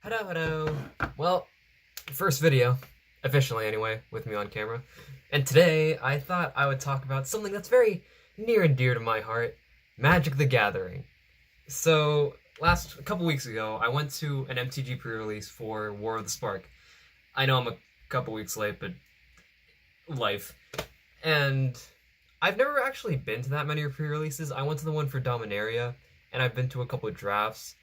Hello. Well, first video, officially anyway, with me on camera. And today, I thought I would talk about something that's very near and dear to my heart, Magic the Gathering. So, a couple weeks ago, I went to an MTG pre-release for War of the Spark. I know I'm a couple weeks late, but life. And I've never actually been to that many pre-releases. I went to the one for Dominaria, and I've been to a couple of drafts.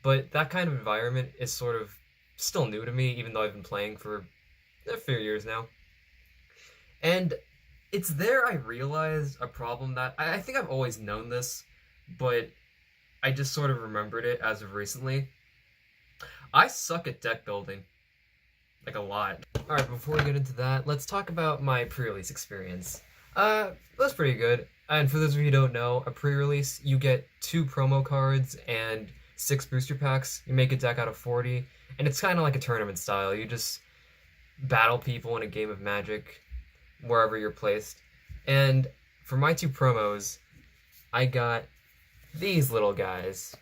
But that kind of environment is sort of still new to me, even though I've been playing for a few years now. And it's there I realized a problem that I think I've always known this, but I just sort of remembered it as of recently. I suck at deck building. Like, a lot. Alright, before we get into that, let's talk about my pre-release experience. That's pretty good. And for those of you who don't know, a pre-release, you get 2 promo cards and 6 booster packs. You make a deck out of 40, and it's kind of like a tournament style. You just battle people in a game of Magic wherever you're placed. And for my 2 promos, I got these little guys,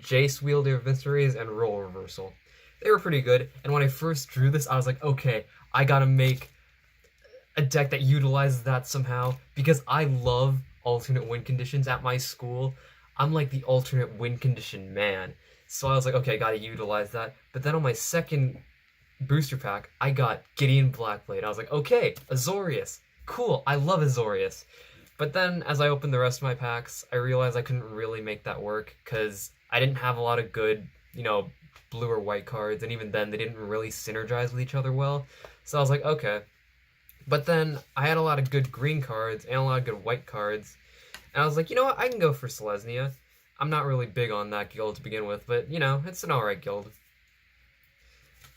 Jace, Wielder of Mysteries, and Role Reversal. They were pretty good, and when I first drew this, I was like, okay, I gotta make a deck that utilizes that somehow, because I love alternate win conditions at my school. I'm like the alternate win condition man. So I was like, okay, I gotta utilize that. But then on my second booster pack, I got Gideon Blackblade. I was like, okay, Azorius. Cool, I love Azorius. But then as I opened the rest of my packs, I realized I couldn't really make that work because I didn't have a lot of good, blue or white cards, and even then they didn't really synergize with each other well. So I was like, okay. But then I had a lot of good green cards and a lot of good white cards. And I was like, you know what, I can go for Selesnya. I'm not really big on that guild to begin with, but, it's an alright guild.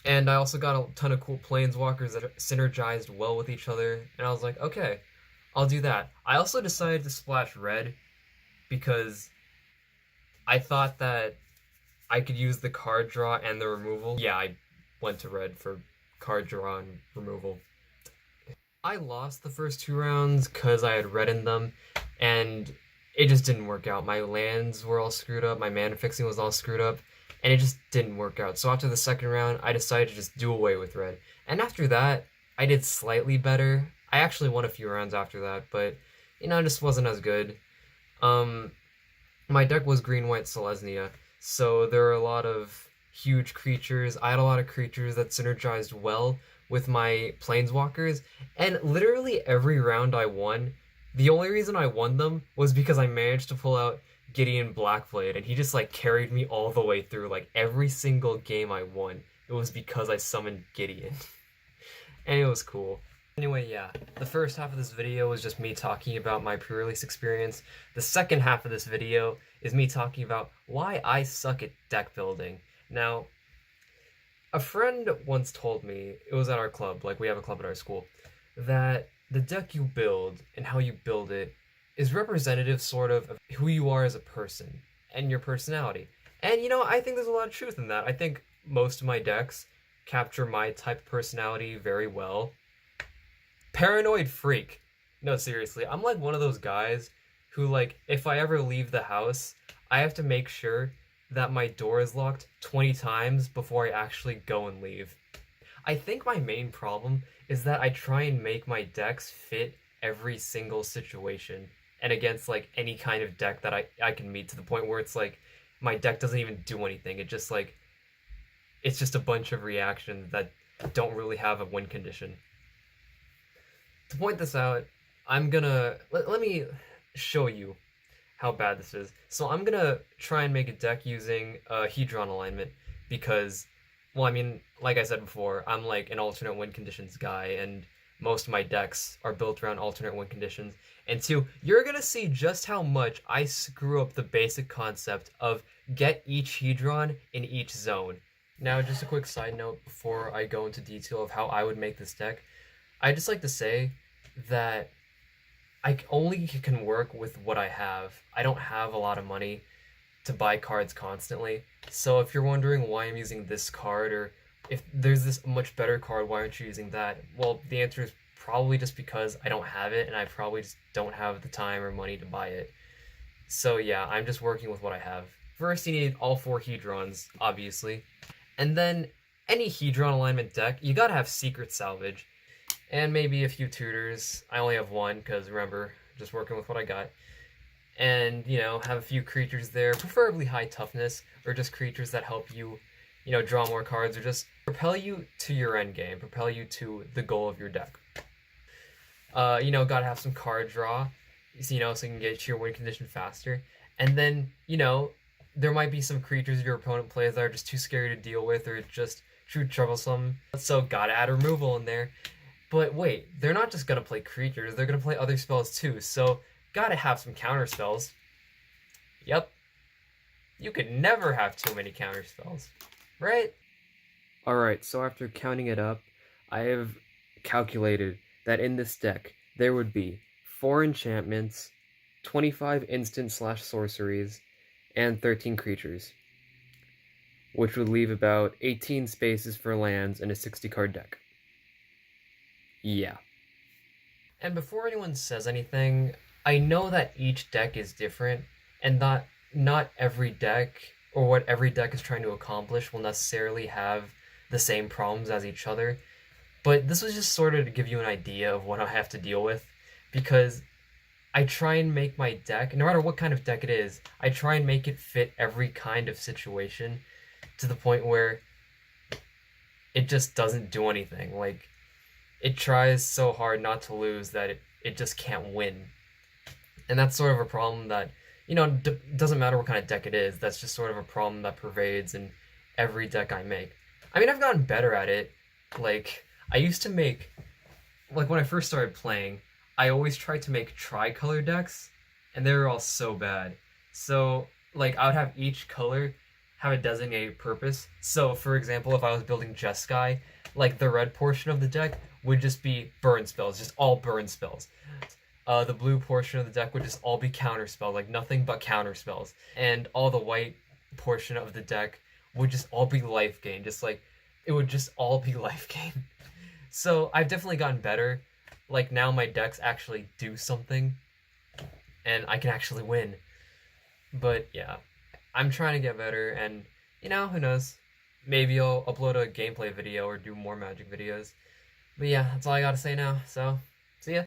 And I also got a ton of cool planeswalkers that synergized well with each other, and I was like, okay, I'll do that. I also decided to splash red because I thought that I could use the card draw and the removal. Yeah, I went to red for card draw and removal. I lost the first 2 rounds because I had red in them, and it just didn't work out. My lands were all screwed up, my mana fixing was all screwed up, and it just didn't work out. So after the second round, I decided to just do away with red. And after that, I did slightly better. I actually won a few rounds after that, but, it just wasn't as good. My deck was green-white Selesnya, so there were a lot of huge creatures. I had a lot of creatures that synergized well with my planeswalkers, and literally every round I won, the only reason I won them was because I managed to pull out Gideon Blackblade, and he just carried me all the way through. Every single game I won, it was because I summoned Gideon. And it was cool. Anyway, yeah, the first half of this video was just me talking about my pre-release experience. The second half of this video is me talking about why I suck at deck building. Now, a friend once told me, it was at our club, we have a club at our school, that the deck you build and how you build it is representative sort of who you are as a person and your personality. And I think there's a lot of truth in that. I think most of my decks capture my type of personality very well. Paranoid freak. No, seriously, I'm one of those guys who if I ever leave the house, I have to make sure that my door is locked 20 times before I actually go and leave. I think my main problem is that I try and make my decks fit every single situation and against any kind of deck that I can meet, to the point where it's my deck doesn't even do anything. It just it's just a bunch of reactions that don't really have a win condition. To point this out, I'm gonna let me show you how bad this is. So I'm gonna try and make a deck using Hedron alignment because, well, I mean, like I said before, I'm an alternate win conditions guy, and most of my decks are built around alternate win conditions. And 2, you're gonna see just how much I screw up the basic concept of get each Hedron in each zone. Now, just a quick side note before I go into detail of how I would make this deck. I just like to say that I only can work with what I have. I don't have a lot of money to buy cards constantly. So if you're wondering why I'm using this card, or if there's this much better card, why aren't you using that? Well, the answer is probably just because I don't have it, and I probably just don't have the time or money to buy it. So yeah, I'm just working with what I have. First, you need all 4 Hedrons, obviously. And then any Hedron alignment deck, you gotta have Secret Salvage. And maybe a few tutors. I only have one, because remember, just working with what I got. And, have a few creatures there, preferably high toughness, or just creatures that help you, draw more cards, or just propel you to your end game, propel you to the goal of your deck. Gotta have some card draw, so you can get to your win condition faster. And then, there might be some creatures your opponent plays that are just too scary to deal with, or just too troublesome. So gotta add removal in there. But wait, they're not just gonna play creatures, they're gonna play other spells too, so gotta have some counter spells. Yep. You could never have too many counter spells, right? Alright, so after counting it up, I have calculated that in this deck, there would be 4 enchantments, 25 instant/sorceries, and 13 creatures, which would leave about 18 spaces for lands in a 60-card deck. Yeah. And before anyone says anything, I know that each deck is different, and not every deck, or what every deck is trying to accomplish, will necessarily have the same problems as each other. But this was just sort of to give you an idea of what I have to deal with, because I try and make my deck, no matter what kind of deck it is, I try and make it fit every kind of situation to the point where it just doesn't do anything. Like, it tries so hard not to lose that it just can't win. And that's sort of a problem that, doesn't matter what kind of deck it is, that's just sort of a problem that pervades in every deck I make. I mean, I've gotten better at it. Like, I used to make, like when I first started playing, I always tried to make tricolor decks, and they were all so bad. So, like, I would have each color have a designated purpose. So, for example, if I was building Jeskai, like, the red portion of the deck would just be burn spells, just all burn spells. The blue portion of the deck would just all be counter spells, like nothing but counter spells. And all the white portion of the deck would just all be life gain, just like, it would just all be life gain. So I've definitely gotten better. Like, now my decks actually do something, and I can actually win. But yeah, I'm trying to get better, and who knows? Maybe I'll upload a gameplay video or do more Magic videos. But yeah, that's all I gotta say now, so